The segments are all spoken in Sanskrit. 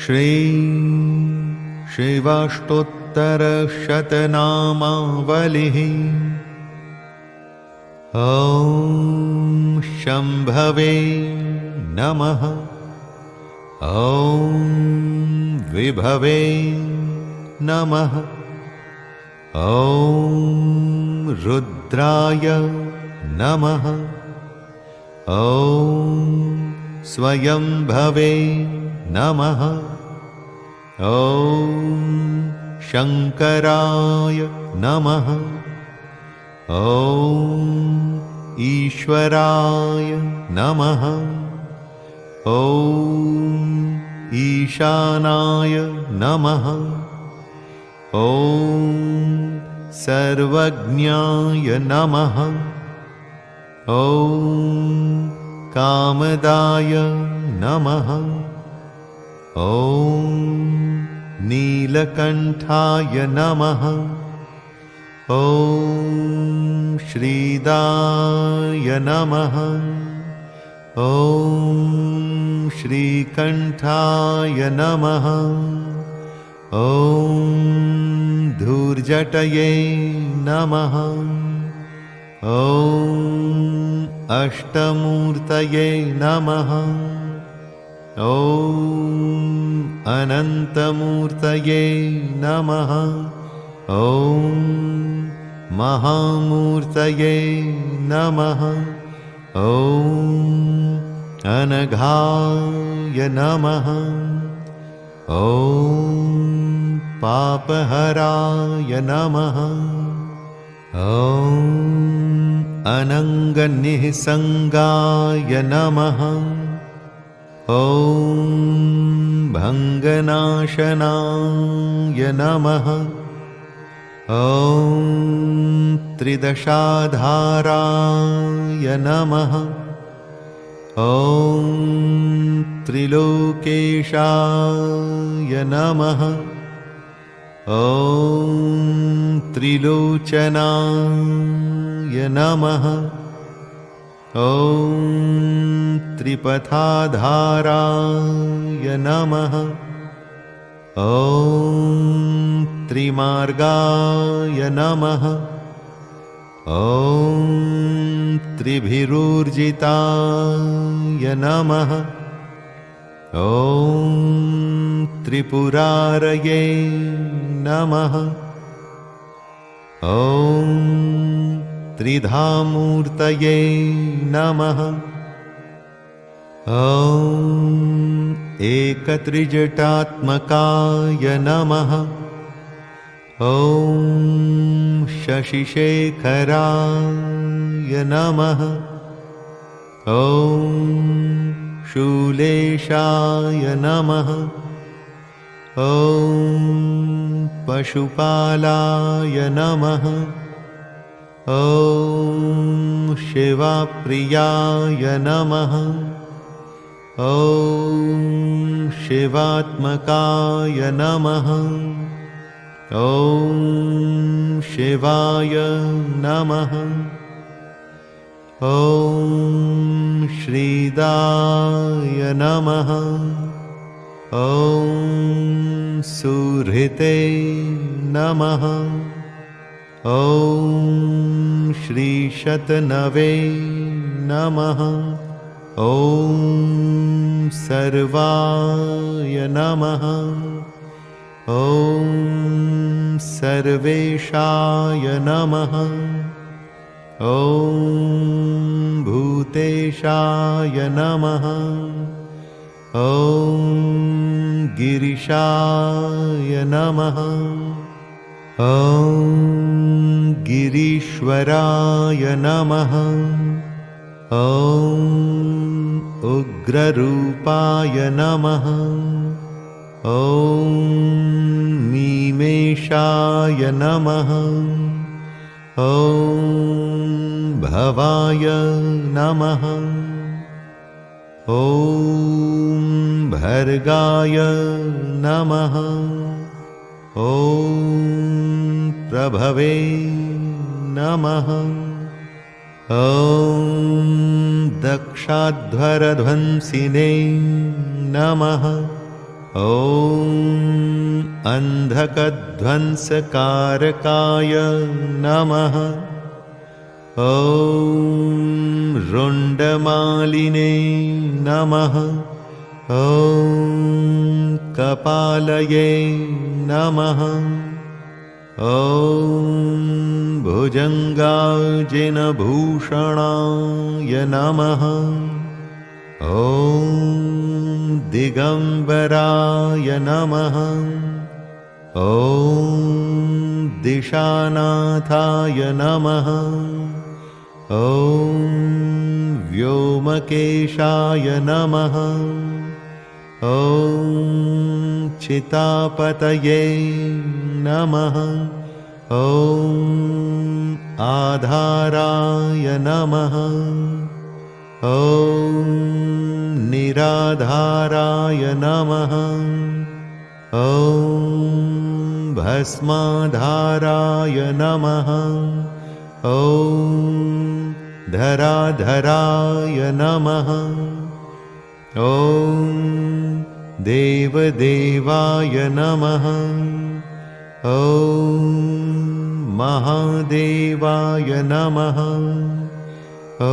श्री शिवाष्टोत्तरशतनामावलिः। ॐ शम्भवे नमः। ॐ विभवे नमः। ॐ रुद्राय नमः। ॐ स्वयंभवे नमः। ॐ शङ्कराय नमः। ॐ ईश्वराय नमः। ॐ ईशानाय नमः। ॐ सर्वज्ञाय नमः। ॐ कामदाय नमः। ॐ नीलकण्ठाय नमः। ॐ श्रीदाय नमः। ॐ श्रीकण्ठाय नमः। ॐ धूर्जटये नमः। ॐ अष्टमूर्तये नमः। ॐ अनन्तमूर्तये नमः। ॐ महामूर्तये नमः। ॐ अनघाय नमः। ॐ पापहराय नमः। ॐ अनङ्गनिःसङ्गाय नमः। ॐ भङ्गनाशनाय नमः। ॐ त्रिदशाधाराय नमः। ॐ त्रिलोकेशाय नमः। ॐ त्रिलोचनाय नमः। ॐ त्रिपथाधाराय नमः। ॐ त्रिमार्गाय नमः। ॐ त्रिभिरूर्जिताय नमः। ॐ त्रिपुरारये नमः। ॐ त्रिधामूर्तये नमः। ॐ एकत्रिजटात्मकाय नमः। ॐ शशिशेखराय नमः। ॐ शूलेशाय नमः। ॐ पशुपालाय नमः। ॐ शिवाप्रियाय नमः। ॐ शिवात्मकाय नमः। ॐ शिवाय नमः। ॐ श्रीदाय नमः। ॐ सुहृते नमः। ॐ श्रीशतनवे नमः। ॐ सर्वाय नमः। ॐ सर्वेशाय नमः। ॐ भूतेशाय नमः। ॐ गिरिशाय नमः। ॐ गिरीश्वराय नमः। ॐ उग्ररूपाय नमः। ॐ मीमेशाय नमः। ॐ भवाय नमः। ॐ भर्गाय नमः। ॐ प्रभवे नमः। ॐ दक्षाध्वरध्वंसिने नमः। ॐ अन्धकध्वंसकारकाय नमः। ॐ रुण्डमालिने नमः। ॐ कपालये नमः। ॐ भुजङ्गाजिनभूषणाय नमः। ॐ दिगम्बराय नमः। ॐ दिशानाथाय नमः। ॐ व्योमकेशाय नमः। ॐ चितापतये नमः। ॐ आधाराय नमः। ॐ निराधाराय नमः। ॐ भस्माधाराय नमः। ॐ धराधराय नमः। ॐ देवदेवाय नमः। ॐ महादेवाय नमः। ॐ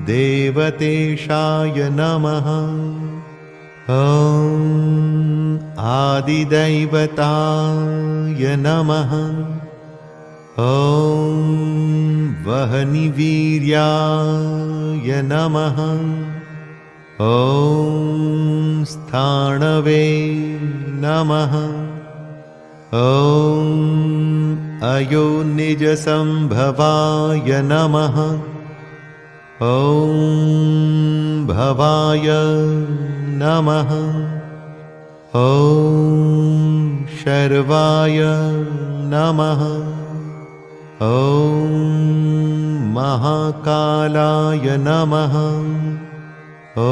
देवतेशाय नमः। ॐ आदिदैवताय नमः। ॐ वह्निवीर्याय नमः। ॐ स्थाणवे नमः। ॐ अयोनिजसम्भवाय नमः। ॐ भवाय नमः। ॐ शर्वाय नमः। ॐ महाकालाय नमः। ॐ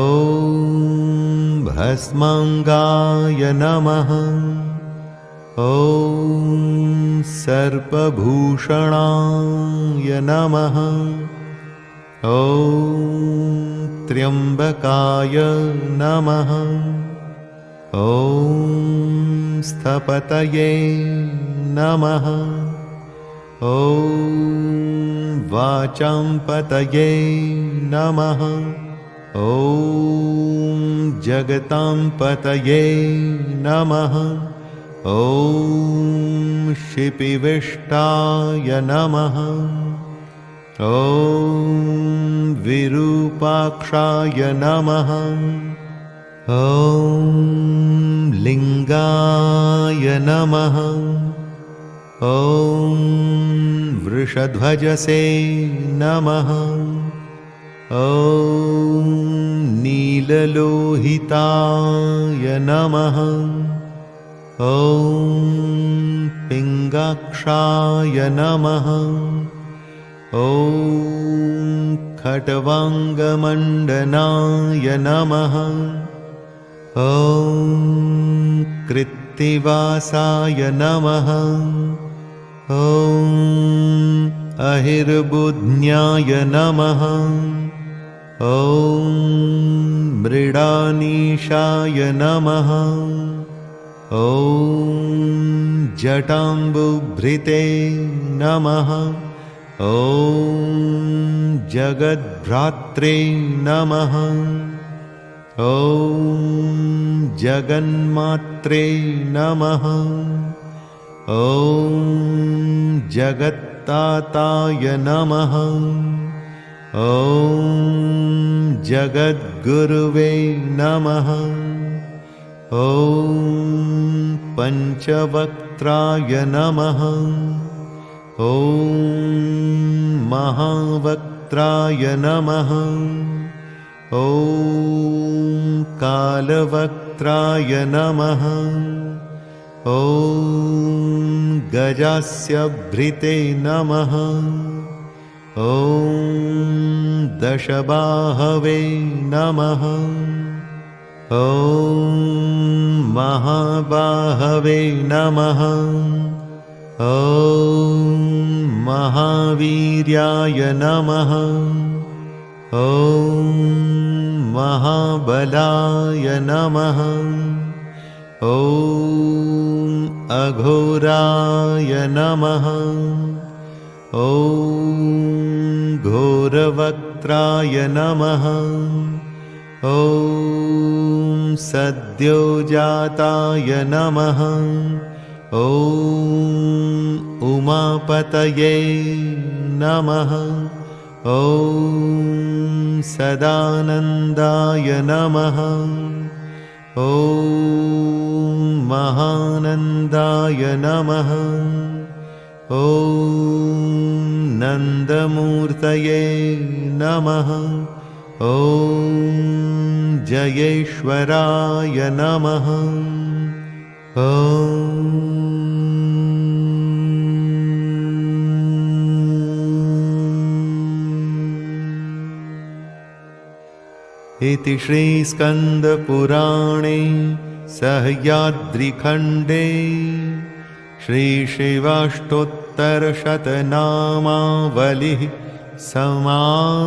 भस्माङ्गाय नमः। ॐ सर्पभूषणाय नमः। ॐ त्र्यम्बकाय नमः। ॐ स्थपतये नमः। ॐ वाचाम्पतये नमः। ॐ जगताम्पतये नमः। ॐ शिपिविष्टाय नमः। ॐ विरूपाक्षाय नमः। ॐ लिङ्गाय नमः। ॐ वृषध्वजसे नमः। ॐ नीललोहिताय नमः। ॐ पिङ्गाक्षाय नमः। ॐ खट्वाङ्गमण्डनाय नमः। ॐ कृत्तिवासाय नमः। ॐ अहिर्बुध्न्याय नमः। ॐ मृडानीशाय नमः। ॐ जटाम्बुभृते नमः। ॐ जगद्भ्रात्रे नमः। ॐ जगन्मात्रे नमः। ॐ जगत्ताताय नमः। ॐ जगद्गुरुवे नमः। ॐ पञ्चवक्त्राय नमः। ॐ महावक्त्राय नमः। ॐ कालवक्त्राय नमः। ॐ गजास्यभृते नमः। ॐ दशबाहवे नमः। ॐ महाबाहवे नमः। ॐ महावीर्याय नमः। ॐ महाबलाय नमः। ॐ अघोराय नमः। ॐ घोरवक्त्राय नमः। ॐ सद्योजाताय नमः। ॐ उमापतये नमः। ॐ सदानन्दाय नमः। ॐ महानन्दाय नमः। ॐ नन्दमूर्तये नमः। ॐ जयेश्वराय नमः। इति श्रीस्कन्दपुराणे सह्याद्रिखण्डे श्रीशिवाष्टोत्तरशतनामावलिः समाप्तम्।